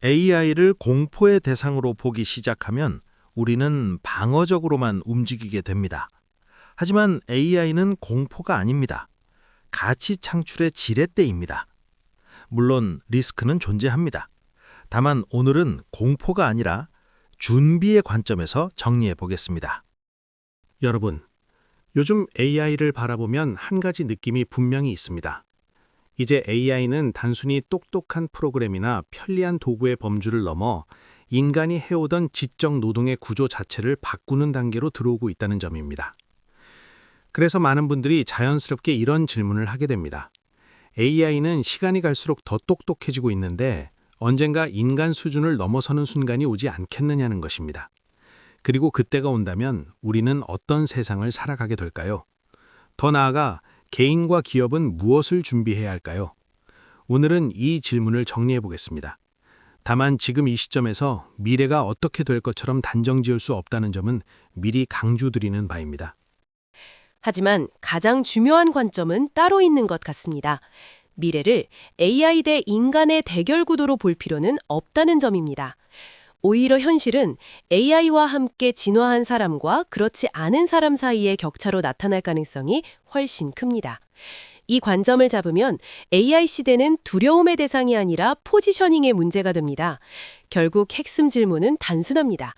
AI를 공포의 대상으로 보기 시작하면 우리는 방어적으로만 움직이게 됩니다. 하지만 AI는 공포가 아닙니다. 가치 창출의 지렛대입니다. 물론 리스크는 존재합니다. 다만 오늘은 공포가 아니라 준비의 관점에서 정리해 보겠습니다. 여러분, 요즘 AI를 바라보면 한 가지 느낌이 분명히 있습니다. 이제 AI는 단순히 똑똑한 프로그램이나 편리한 도구의 범주를 넘어 인간이 해오던 지적 노동의 구조 자체를 바꾸는 단계로 들어오고 있다는 점입니다. 그래서 많은 분들이 자연스럽게 이런 질문을 하게 됩니다. AI는 시간이 갈수록 더 똑똑해지고 있는데 언젠가 인간 수준을 넘어서는 순간이 오지 않겠느냐는 것입니다. 그리고 그때가 온다면 우리는 어떤 세상을 살아가게 될까요? 더 나아가 개인과 기업은 무엇을 준비해야 할까요? 오늘은 이 질문을 정리해 보겠습니다. 다만 지금 이 시점에서 미래가 어떻게 될 것처럼 단정지을 수 없다는 점은 미리 강조드리는 바입니다. 하지만 가장 중요한 관점은 따로 있는 것 같습니다. 미래를 AI 대 인간의 대결 구도로 볼 필요는 없다는 점입니다. 오히려 현실은 AI와 함께 진화한 사람과 그렇지 않은 사람 사이의 격차로 나타날 가능성이 훨씬 큽니다. 이 관점을 잡으면 AI 시대는 두려움의 대상이 아니라 포지셔닝의 문제가 됩니다. 결국 핵심 질문은 단순합니다.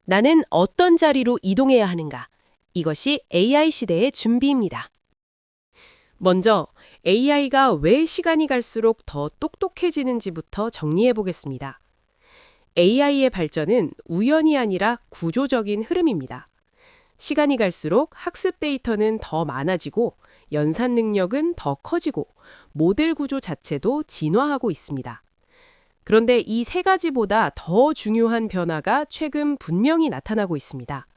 나는 어떤 자리로 이동해야 하는가? 이것이 AI 시대의 준비입니다. 먼저 AI가 왜 시간이 갈수록 더 똑똑해지는지부터 정리해 보겠습니다. AI의 발전은 우연이 아니라 구조적인 흐름입니다. 시간이 갈수록 학습 데이터는 더 많아지고 연산 능력은 더 커지고 모델 구조 자체도 진화하고 있습니다. 그런데 이 세 가지보다 더 중요한 변화가 최근 분명히 나타나고 있습니다.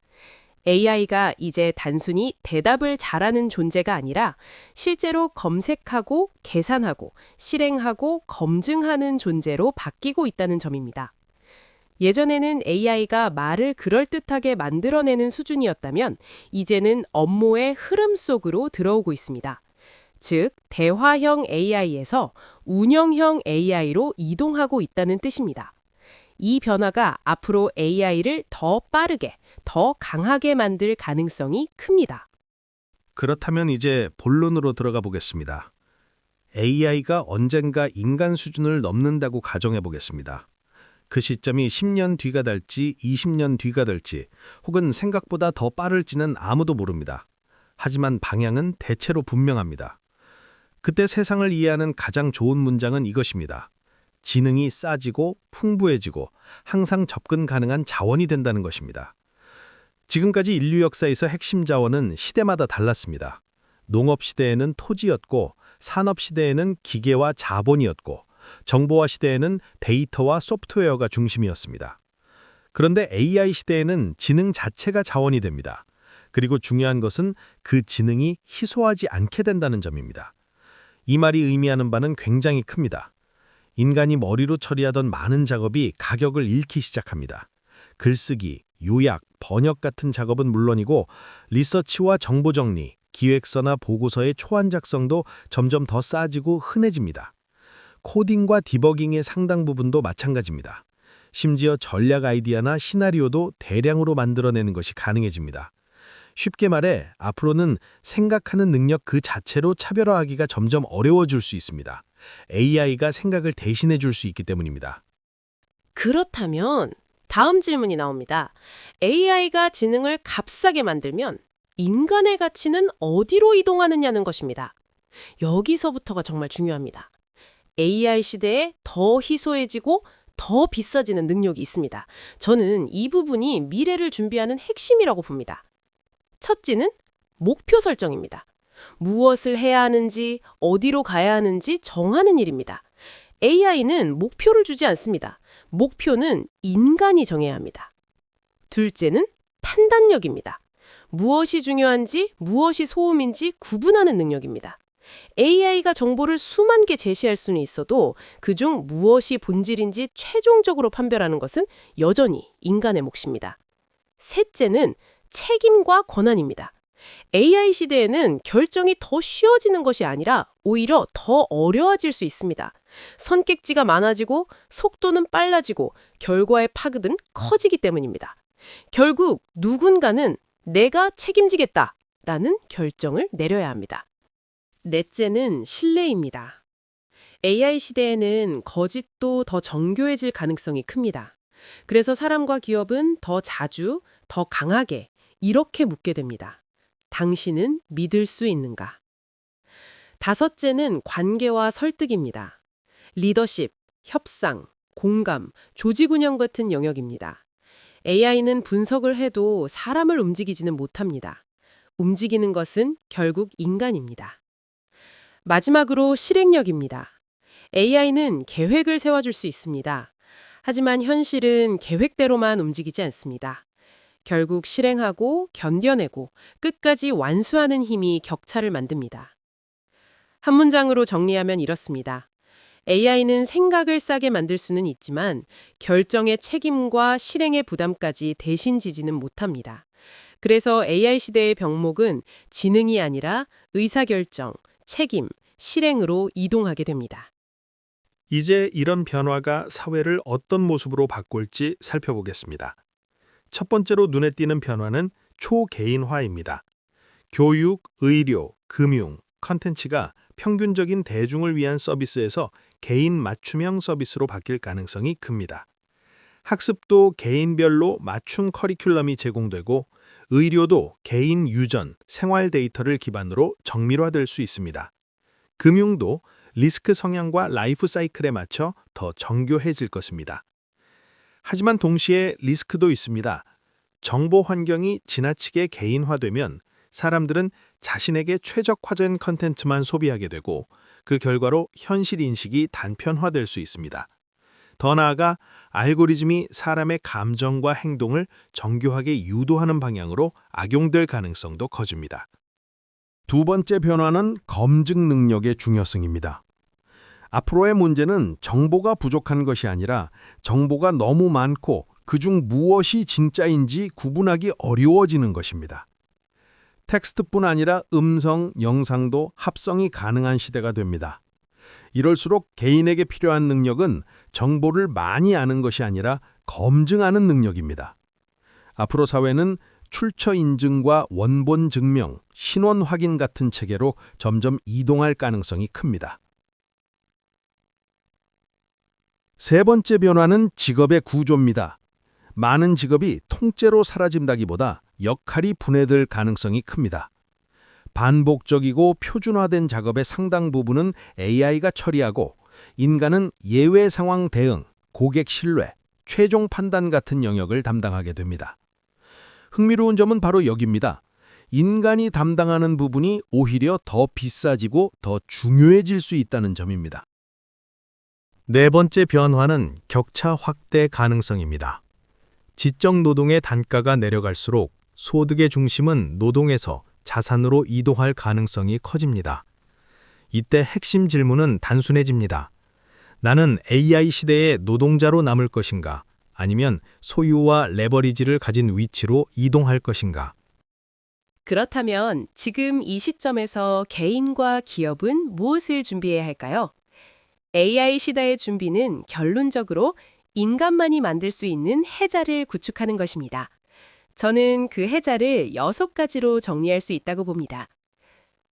AI가 이제 단순히 대답을 잘하는 존재가 아니라 실제로 검색하고 계산하고 실행하고 검증하는 존재로 바뀌고 있다는 점입니다. 예전에는 AI가 말을 그럴듯하게 만들어내는 수준이었다면 이제는 업무의 흐름 속으로 들어오고 있습니다. 즉, 대화형 AI에서 운영형 AI로 이동하고 있다는 뜻입니다. 이 변화가 앞으로 AI를 더 빠르게, 더 강하게 만들 가능성이 큽니다. 그렇다면 이제 본론으로 들어가 보겠습니다. AI가 언젠가 인간 수준을 넘는다고 가정해 보겠습니다. 그 시점이 10년 뒤가 될지 20년 뒤가 될지 혹은 생각보다 더 빠를지는 아무도 모릅니다. 하지만 방향은 대체로 분명합니다. 그때 세상을 이해하는 가장 좋은 문장은 이것입니다. 지능이 싸지고 풍부해지고 항상 접근 가능한 자원이 된다는 것입니다. 지금까지 인류 역사에서 핵심 자원은 시대마다 달랐습니다. 농업 시대에는 토지였고 산업 시대에는 기계와 자본이었고 정보화 시대에는 데이터와 소프트웨어가 중심이었습니다. 그런데 AI 시대에는 지능 자체가 자원이 됩니다. 그리고 중요한 것은 그 지능이 희소하지 않게 된다는 점입니다. 이 말이 의미하는 바는 굉장히 큽니다. 인간이 머리로 처리하던 많은 작업이 가격을 잃기 시작합니다. 글쓰기, 요약, 번역 같은 작업은 물론이고 리서치와 정보 정리, 기획서나 보고서의 초안 작성도 점점 더 싸지고 흔해집니다. 코딩과 디버깅의 상당 부분도 마찬가지입니다. 심지어 전략 아이디어나 시나리오도 대량으로 만들어내는 것이 가능해집니다. 쉽게 말해 앞으로는 생각하는 능력 그 자체로 차별화하기가 점점 어려워질 수 있습니다. AI가 생각을 대신해 줄 수 있기 때문입니다. 그렇다면 다음 질문이 나옵니다. AI가 지능을 값싸게 만들면 인간의 가치는 어디로 이동하느냐는 것입니다. 여기서부터가 정말 중요합니다. AI 시대에 더 희소해지고 더 비싸지는 능력이 있습니다. 저는 이 부분이 미래를 준비하는 핵심이라고 봅니다. 첫째는 목표 설정입니다. 무엇을 해야 하는지, 어디로 가야 하는지 정하는 일입니다. AI는 목표를 주지 않습니다. 목표는 인간이 정해야 합니다. 둘째는 판단력입니다. 무엇이 중요한지, 무엇이 소음인지 구분하는 능력입니다. AI가 정보를 수만 개 제시할 수는 있어도 그중 무엇이 본질인지 최종적으로 판별하는 것은 여전히 인간의 몫입니다. 셋째는 책임과 권한입니다. AI 시대에는 결정이 더 쉬워지는 것이 아니라 오히려 더 어려워질 수 있습니다. 선택지가 많아지고 속도는 빨라지고 결과의 파급은 커지기 때문입니다. 결국 누군가는 내가 책임지겠다라는 결정을 내려야 합니다. 넷째는 신뢰입니다. AI 시대에는 거짓도 더 정교해질 가능성이 큽니다. 그래서 사람과 기업은 더 자주, 더 강하게 이렇게 묻게 됩니다. 당신은 믿을 수 있는가? 다섯째는 관계와 설득입니다. 리더십, 협상, 공감, 조직 운영 같은 영역입니다. AI는 분석을 해도 사람을 움직이지는 못합니다. 움직이는 것은 결국 인간입니다. 마지막으로 실행력입니다. AI는 계획을 세워줄 수 있습니다. 하지만 현실은 계획대로만 움직이지 않습니다. 결국 실행하고 견뎌내고 끝까지 완수하는 힘이 격차를 만듭니다. 한 문장으로 정리하면 이렇습니다. AI는 생각을 싸게 만들 수는 있지만 결정의 책임과 실행의 부담까지 대신 지지는 못합니다. 그래서 AI 시대의 병목은 지능이 아니라 의사결정, 책임, 실행으로 이동하게 됩니다. 이제 이런 변화가 사회를 어떤 모습으로 바꿀지 살펴보겠습니다. 첫 번째로 눈에 띄는 변화는 초개인화입니다. 교육, 의료, 금융, 컨텐츠가 평균적인 대중을 위한 서비스에서 개인 맞춤형 서비스로 바뀔 가능성이 큽니다. 학습도 개인별로 맞춤 커리큘럼이 제공되고 의료도 개인 유전, 생활 데이터를 기반으로 정밀화될 수 있습니다. 금융도 리스크 성향과 라이프 사이클에 맞춰 더 정교해질 것입니다. 하지만 동시에 리스크도 있습니다. 정보 환경이 지나치게 개인화되면 사람들은 자신에게 최적화된 컨텐츠만 소비하게 되고 그 결과로 현실 인식이 단편화될 수 있습니다. 더 나아가 알고리즘이 사람의 감정과 행동을 정교하게 유도하는 방향으로 악용될 가능성도 커집니다. 두 번째 변화는 검증 능력의 중요성입니다. 앞으로의 문제는 정보가 부족한 것이 아니라 정보가 너무 많고 그중 무엇이 진짜인지 구분하기 어려워지는 것입니다. 텍스트뿐 아니라 음성, 영상도 합성이 가능한 시대가 됩니다. 이럴수록 개인에게 필요한 능력은 정보를 많이 아는 것이 아니라 검증하는 능력입니다. 앞으로 사회는 출처 인증과 원본 증명, 신원 확인 같은 체계로 점점 이동할 가능성이 큽니다. 세 번째 변화는 직업의 구조입니다. 많은 직업이 통째로 사라진다기보다 역할이 분해될 가능성이 큽니다. 반복적이고 표준화된 작업의 상당 부분은 AI가 처리하고 인간은 예외 상황 대응, 고객 신뢰, 최종 판단 같은 영역을 담당하게 됩니다. 흥미로운 점은 바로 여기입니다. 인간이 담당하는 부분이 오히려 더 비싸지고 더 중요해질 수 있다는 점입니다. 네 번째 변화는 격차 확대 가능성입니다. 지적 노동의 단가가 내려갈수록 소득의 중심은 노동에서 자산으로 이동할 가능성이 커집니다. 이때 핵심 질문은 단순해집니다. 나는 AI 시대의 노동자로 남을 것인가? 아니면 소유와 레버리지를 가진 위치로 이동할 것인가? 그렇다면 지금 이 시점에서 개인과 기업은 무엇을 준비해야 할까요? AI 시대의 준비는 결론적으로 인간만이 만들 수 있는 해자를 구축하는 것입니다. 저는 그 해자를 6가지로 정리할 수 있다고 봅니다.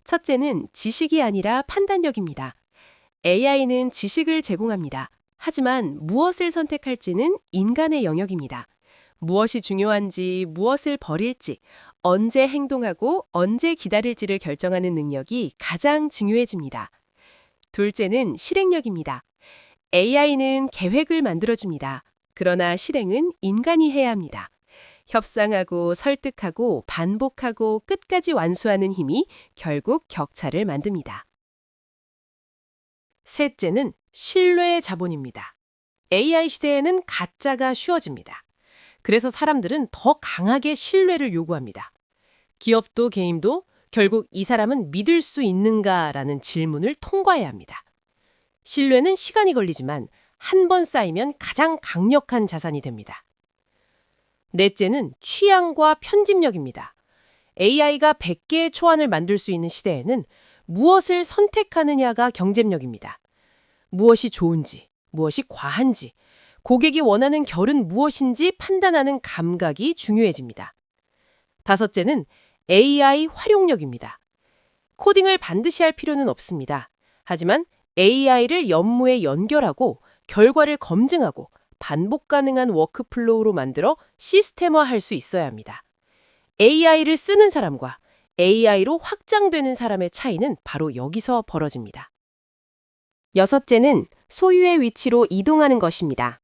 첫째는 지식이 아니라 판단력입니다. AI는 지식을 제공합니다. 하지만 무엇을 선택할지는 인간의 영역입니다. 무엇이 중요한지, 무엇을 버릴지, 언제 행동하고 언제 기다릴지를 결정하는 능력이 가장 중요해집니다. 둘째는 실행력입니다. AI는 계획을 만들어줍니다. 그러나 실행은 인간이 해야 합니다. 협상하고 설득하고 반복하고 끝까지 완수하는 힘이 결국 격차를 만듭니다. 셋째는 신뢰의 자본입니다. AI 시대에는 가짜가 쉬워집니다. 그래서 사람들은 더 강하게 신뢰를 요구합니다. 기업도 개인도 결국 이 사람은 믿을 수 있는가라는 질문을 통과해야 합니다. 신뢰는 시간이 걸리지만 한 번 쌓이면 가장 강력한 자산이 됩니다. 넷째는 취향과 편집력입니다. AI가 100개의 초안을 만들 수 있는 시대에는 무엇을 선택하느냐가 경쟁력입니다. 무엇이 좋은지, 무엇이 과한지, 고객이 원하는 결은 무엇인지 판단하는 감각이 중요해집니다. 다섯째는 AI 활용력입니다. 코딩을 반드시 할 필요는 없습니다. 하지만 AI를 연모에 연결하고 결과를 검증하고 반복 가능한 워크플로우로 만들어 시스템화할 수 있어야 합니다. AI를 쓰는 사람과 AI로 확장되는 사람의 차이는 바로 여기서 벌어집니다. 여섯째는 소유의 위치로 이동하는 것입니다.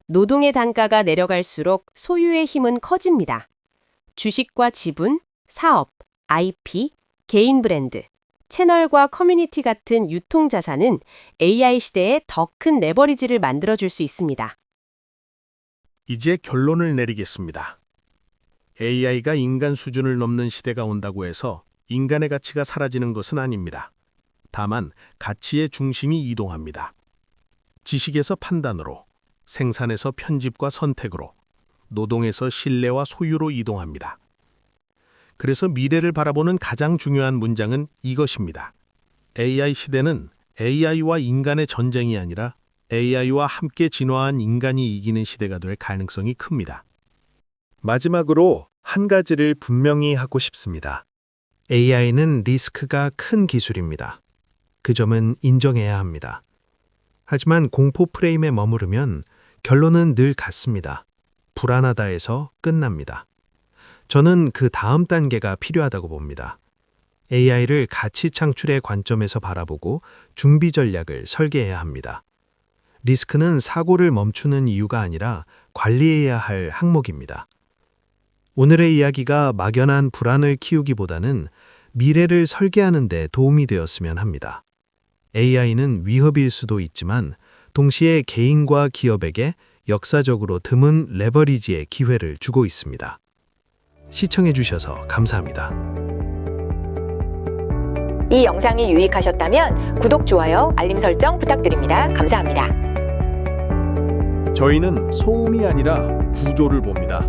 노동의 단가가 내려갈수록 소유의 힘은 커집니다. 주식과 지분, 사업, IP, 개인 브랜드, 채널과 커뮤니티 같은 유통자산은 AI 시대에 더 큰 레버리지를 만들어줄 수 있습니다. 이제 결론을 내리겠습니다. AI가 인간 수준을 넘는 시대가 온다고 해서 인간의 가치가 사라지는 것은 아닙니다. 다만 가치의 중심이 이동합니다. 지식에서 판단으로, 생산에서 편집과 선택으로, 노동에서 신뢰와 소유로 이동합니다. 그래서 미래를 바라보는 가장 중요한 문장은 이것입니다. AI 시대는 AI와 인간의 전쟁이 아니라 AI와 함께 진화한 인간이 이기는 시대가 될 가능성이 큽니다. 마지막으로 한 가지를 분명히 하고 싶습니다. AI는 리스크가 큰 기술입니다. 그 점은 인정해야 합니다. 하지만 공포 프레임에 머무르면 결론은 늘 같습니다. 불안하다에서 끝납니다. 저는 그 다음 단계가 필요하다고 봅니다. AI를 가치 창출의 관점에서 바라보고 준비 전략을 설계해야 합니다. 리스크는 사고를 멈추는 이유가 아니라 관리해야 할 항목입니다. 오늘의 이야기가 막연한 불안을 키우기보다는 미래를 설계하는 데 도움이 되었으면 합니다. AI는 위협일 수도 있지만 동시에 개인과 기업에게 역사적으로 드문 레버리지의 기회를 주고 있습니다. 시청해 주셔서 감사합니다. 이 영상이 유익하셨다면 구독, 좋아요, 알림 설정 부탁드립니다. 감사합니다. 저희는 소음이 아니라 구조를 봅니다.